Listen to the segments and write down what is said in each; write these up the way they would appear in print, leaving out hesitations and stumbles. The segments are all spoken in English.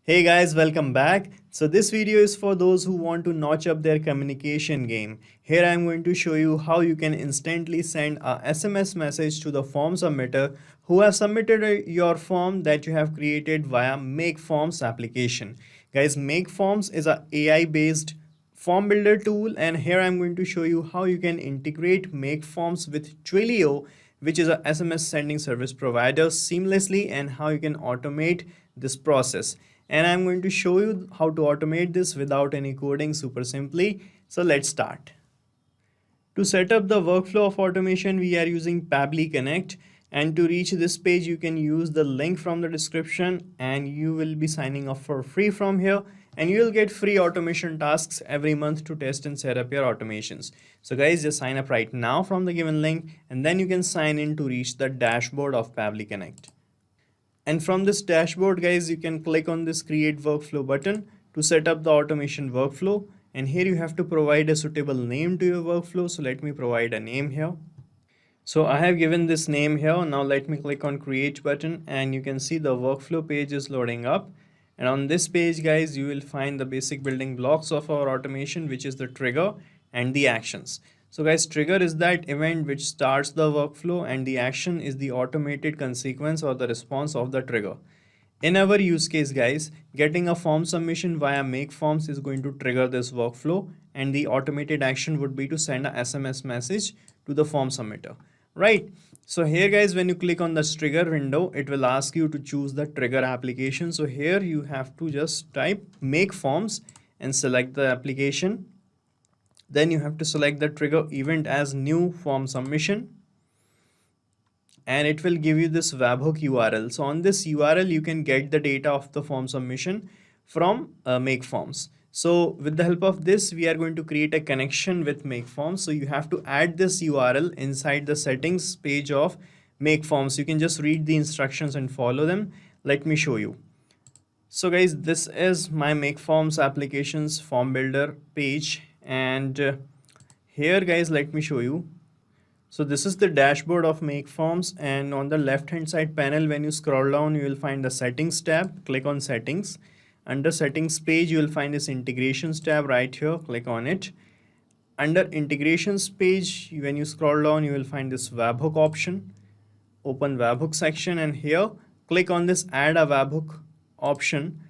Hey guys, welcome back. So this video is for those who want to notch up their communication game. Here I'm going to show you how you can instantly send a SMS message to the form submitter who have submitted your form that you have created via MakeForms application. Guys, MakeForms is a AI based form builder tool, and here I'm going to show you how you can integrate MakeForms with Twilio, which is a SMS sending service provider, seamlessly, and how you can automate this process. And I'm going to show you how to automate this without any coding super simply. So let's start. To set up the workflow of automation, we are using Pabbly Connect. And to reach this page, you can use the link from the description and you will be signing up for free from here. And you will get free automation tasks every month to test and set up your automations. So guys, just sign up right now from the given link and then you can sign in to reach the dashboard of Pabbly Connect. And from this dashboard, guys, you can click on this create workflow button to set up the automation workflow. And here you have to provide a suitable name to your workflow. So let me provide a name here. So I have given this name here. Now let me click on create button and you can see the workflow page is loading up. And on this page, guys, you will find the basic building blocks of our automation, which is the trigger and the actions. So guys, trigger is that event which starts the workflow and the action is the automated consequence or the response of the trigger. In our use case, guys, getting a form submission via MakeForms is going to trigger this workflow, and the automated action would be to send a SMS message to the form submitter, right? So here, guys, when you click on this trigger window, it will ask you to choose the trigger application. So here you have to just type MakeForms and select the application. Then you have to select the trigger event as new form submission, and it will give you this webhook URL. So on this URL, you can get the data of the form submission from MakeForms. So with the help of this, we are going to create a connection with MakeForms. So you have to add this URL inside the settings page of MakeForms. You can just read the instructions and follow them. Let me show you. So guys, this is my MakeForms applications form builder page. And here, guys, let me show you. So this is the dashboard of MakeForms, and on the left hand side panel, when you scroll down, you will find the settings tab. Click on settings. Under settings page, you will find this integrations tab right here. Click on it. Under integrations page, when you scroll down, you will find this webhook option. Open webhook section, and here click on this add a webhook option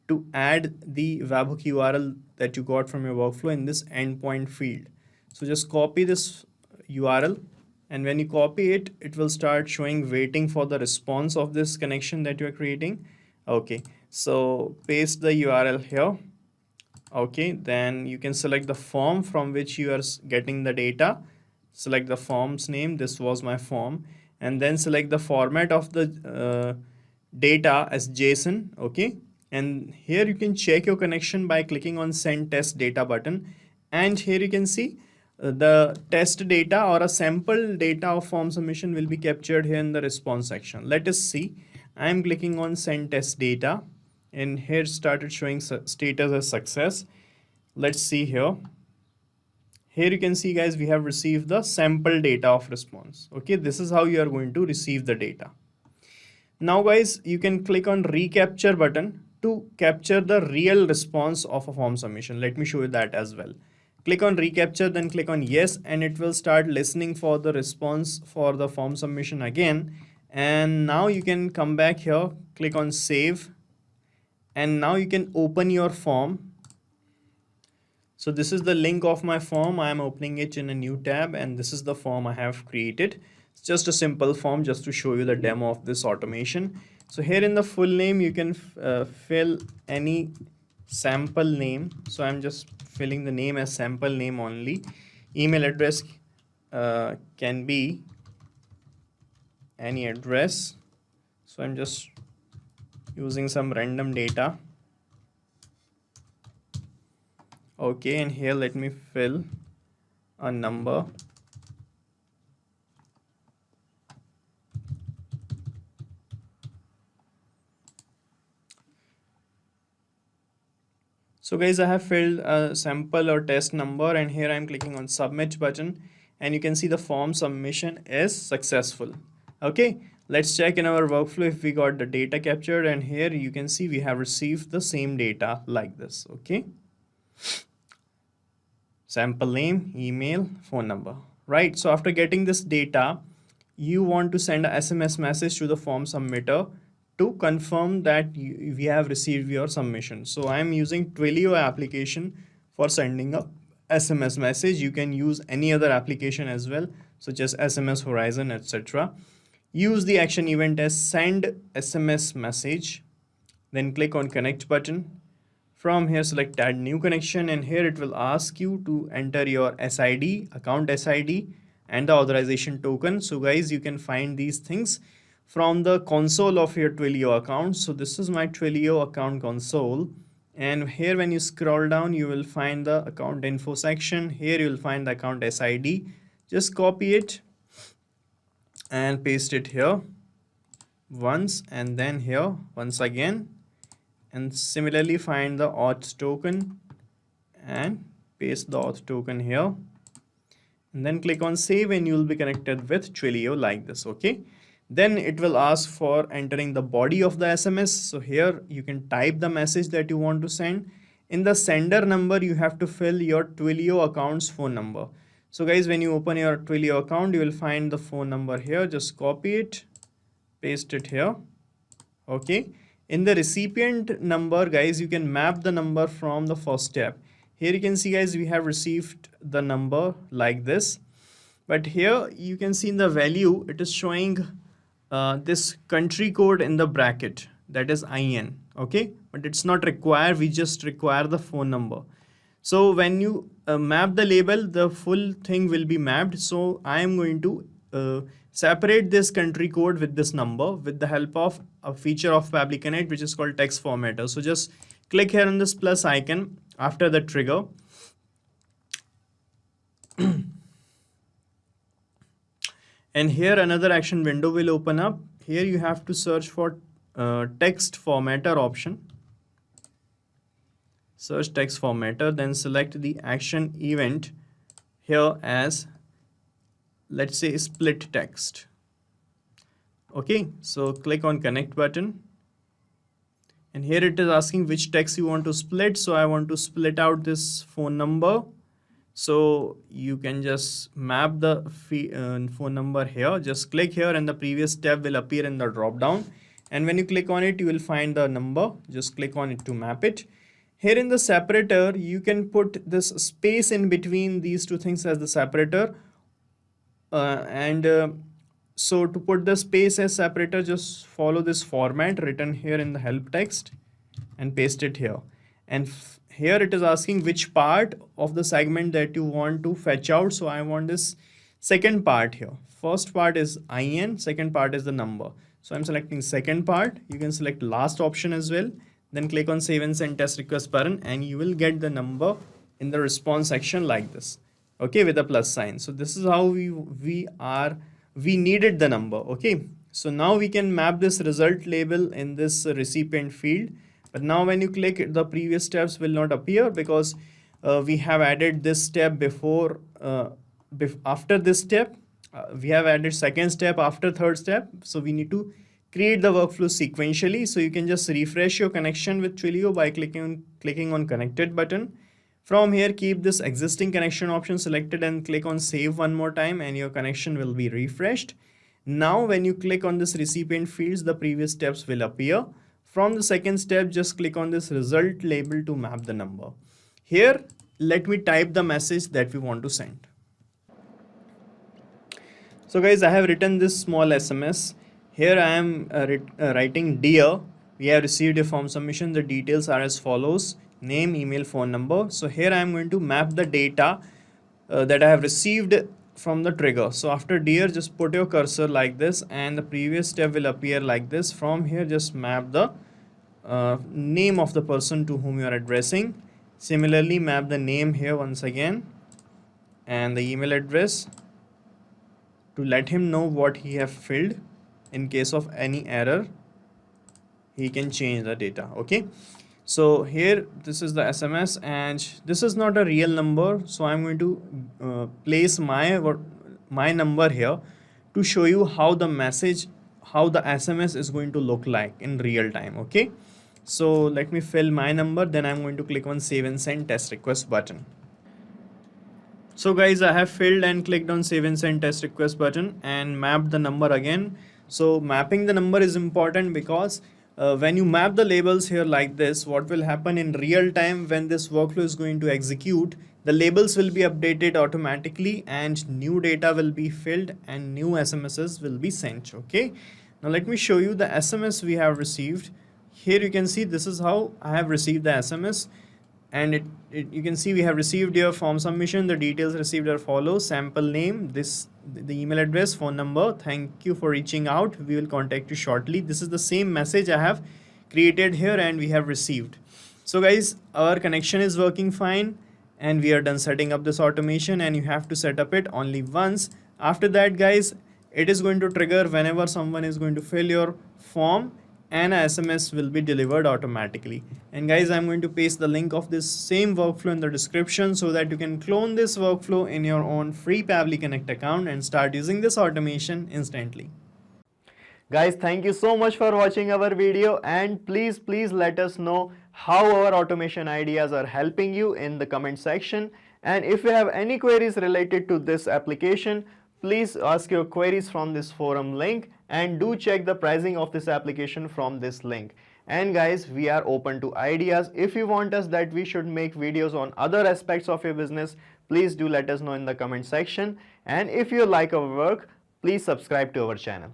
to add the webhook URL that you got from your workflow in this endpoint field. So just copy this URL, and when you copy it, it will start showing waiting for the response of this connection that you are creating. Okay, so paste the URL here. Okay, then you can select the form from which you are getting the data. Select the form's name. This was my form, and then select the format of the data as JSON. Okay, and here you can check your connection by clicking on send test data button, and here you can see the test data or a sample data of form submission will be captured here in the response section. Let us see. I am clicking on send test data, and here started showing status as success. Let's see here. Here you can see, guys, we have received the sample data of response. Okay, this is how you are going to receive the data. Now, guys, you can click on recapture button to capture the real response of a form submission. Let me show you that as well. Click on recapture, then click on yes, and it will start listening for the response for the form submission again. And now you can come back here, click on save, and now you can open your form. So this is the link of my form. I am opening it in a new tab, and this is the form I have created. It's just a simple form just to show you the demo of this automation. So here in the full name, you can fill any sample name. So I'm just filling the name as sample name only. Email address can be any address. So I'm just using some random data. Okay, and here let me fill a number. So guys, I have filled a sample or test number, and here I'm clicking on submit button, and you can see the form submission is successful. Okay, Let's check in our workflow if we got the data captured, and here you can see we have received the same data like this. Okay, sample name, email, phone number, right? So after getting this data, you want to send a SMS message to the form submitter to confirm that we have received your submission. So I am using Twilio application for sending a SMS message. You can use any other application as well, such as SMS Horizon, etc. Use the action event as send SMS message, then click on connect button. From here select add new connection, and here it will ask you to enter your SID, account SID, and the authorization token. So guys, you can find these things from the console of your Twilio account. So this is my Twilio account console, and here when you scroll down you will find the account info section. Here you will find the account SID. Just copy it and paste it here once, and then here once again, and similarly find the auth token and paste the auth token here, and then click on save, and you will be connected with Twilio like this. Okay, then it will ask for entering the body of the SMS. So here you can type the message that you want to send. In the sender number you have to fill your Twilio account's phone number. So guys, when you open your Twilio account, you will find the phone number here. Just copy it, paste it here. Okay, in the recipient number, guys, you can map the number from the first step. Here you can see, guys, we have received the number like this, but here you can see in the value it is showing this country code in the bracket, that is IN. Okay, but it's not required, we just require the phone number. So when you map the label, the full thing will be mapped. So I am going to separate this country code with this number with the help of a feature of Pabbly Connect, which is called text formatter. So just click here on this plus icon after the trigger. And here another action window will open up. Here you have to search for text formatter option. Search text formatter, then select the action event here as, let's say, split text. Okay, so click on connect button, and here it is asking which text you want to split. So I want to split out this phone number. So you can just map the phone number here. Just click here and the previous tab will appear in the drop down, and when you click on it you will find the number. Just click on it to map it. Here in the separator you can put this space in between these two things as the separator, so to put the space as separator, just follow this format written here in the help text and paste it here. And here it is asking which part of the segment that you want to fetch out. So I want this second part here. First part is IN, second part is the number. So I'm selecting second part. You can select last option as well. Then click on save and send test request button, and you will get the number in the response section like this. Okay, with a plus sign. So this is how we needed the number. Okay, so now we can map this result label in this recipient field. But now when you click, the previous steps will not appear because we have added this step before. After this step, we have added second step after third step. So we need to create the workflow sequentially. So you can just refresh your connection with Twilio by clicking on connected button. From here, keep this existing connection option selected and click on save one more time, and your connection will be refreshed. Now when you click on this recipient fields, the previous steps will appear. From the second step, just click on this result label to map the number. Here, let me type the message that we want to send. So guys, I have written this small SMS. Here I am writing, dear, we have received a form submission. The details are as follows: name, email, phone number. So here I am going to map the data that I have received from the trigger. So after dear, just put your cursor like this, and the previous step will appear like this. From here, just map the name of the person to whom you are addressing. Similarly, map the name here once again, and the email address to let him know what he have filled. In case of any error, he can change the data. Okay, so here this is the SMS, and this is not a real number, so I'm going to place my number here to show you how the message how the SMS is going to look like in real time. Okay, so let me fill my number, then I'm going to click on save and send test request button. So guys, I have filled and clicked on save and send test request button and mapped the number again. So mapping the number is important because when you map the labels here like this, what will happen in real time when this workflow is going to execute, the labels will be updated automatically and new data will be filled and new SMSs will be sent. Okay, now let me show you the SMS we have received. Here you can see this is how I have received the SMS, and you can see we have received your form submission. The details received are follows: sample name, the email address, phone number. Thank you for reaching out. We will contact you shortly. This is the same message I have created here and we have received. So guys, our connection is working fine and we are done setting up this automation, and you have to set up it only once. After that guys, it is going to trigger whenever someone is going to fill your form and a SMS will be delivered automatically. And guys, I'm going to paste the link of this same workflow in the description so that you can clone this workflow in your own free Pabbly Connect account and start using this automation instantly. Guys, thank you so much for watching our video, and please let us know how our automation ideas are helping you in the comment section. And if you have any queries related to this application, please ask your queries from this forum link, and do check the pricing of this application from this link. And guys, we are open to ideas. If you want us that we should make videos on other aspects of your business, please do let us know in the comment section. And if you like our work, please subscribe to our channel.